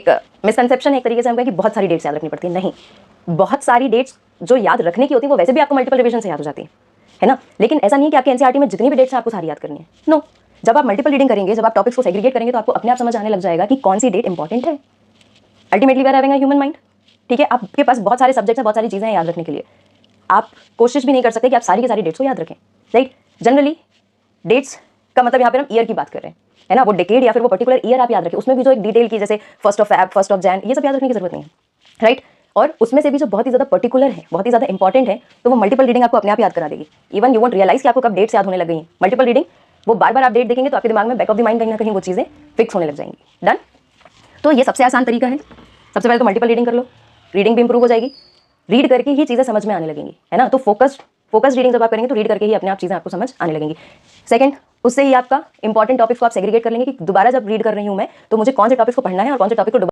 एक मिसकंसेप्शन है एक तरीके से हम कहें कि बहुत सारी डेट्स याद रखनी पड़ती है। नहीं, बहुत सारी डेट्स जो याद रखने की होती है वो वैसे भी आपको मल्टीपल रिवीजन से याद हो जाती है ना। लेकिन ऐसा नहीं है कि आपके एनसीईआरटी में जितनी भी डेट्स हैं आपको सारी याद करनी है। नो, जब आप मल्टीपल रीडिंग करेंगे, जब आप टॉपिक्स को सेग्रीगेट करेंगे तो आपको अपने आप समझ आने लग जाएगा कि कौन सी डेट इंपॉर्टेंट है। Ultimately we are having a human mind, ठीक है। आपके पास बहुत सारे सब्जेक्ट्स हैं, बहुत सारी चीज़ें हैं याद रखने के लिए। आप कोशिश भी नहीं कर सकते कि आप सारी की सारी डेट्स को याद रखें, राइट। जनरली डेट्स का मतलब यहाँ पर हम ईयर की बात कर रहे हैं, है ना। वो डेकेड या फिर वो पर्टिकुलर ईयर आप याद रखें, उसमें भी जो एक डिटेल की, जैसे 1 Feb, 1 Jan, ये सब याद रखने की जरूरत नहीं है, राइट। और उसमें से भी जो बहुत ही ज़्यादा पर्टिकुलर है, बहुत ही ज़्यादा इंपॉर्टेंट है, तो वो मल्टीपल रीडिंग आपको अपने आप याद करा देगी। इवन यू वोंट रियलाइज कि आपको कब डेट्स याद होने लग गई हैं। मल्टीपल रीडिंग, वो बार बार आप डेट देखेंगे तो आपके दिमाग में बैक ऑफ द माइंड कहीं ना कहीं वो चीज़ें फिक्स होने लग जाएंगी। डन। तो ये सबसे आसान तरीका है। सबसे पहले तो मल्टीपल रीडिंग कर लो, रीडिंग भी इंप्रूव हो जाएगी। रीड करके ही चीज़ें समझ में आने लगेंगी, है ना। तो फोकस्ड रीडिंग जब आप करेंगे तो रीड करके ही अपने आप चीज़ें आपको समझ आने लगेंगी। सेकंड, उससे ही आपका इंपॉर्टेंट टॉपिक्स को आप सेग्रीगेट कर लेंगे कि दोबारा जब रीड कर रही हूँ मैं तो मुझे कौन से टॉपिक्स को पढ़ना है और कौन से टॉपिक को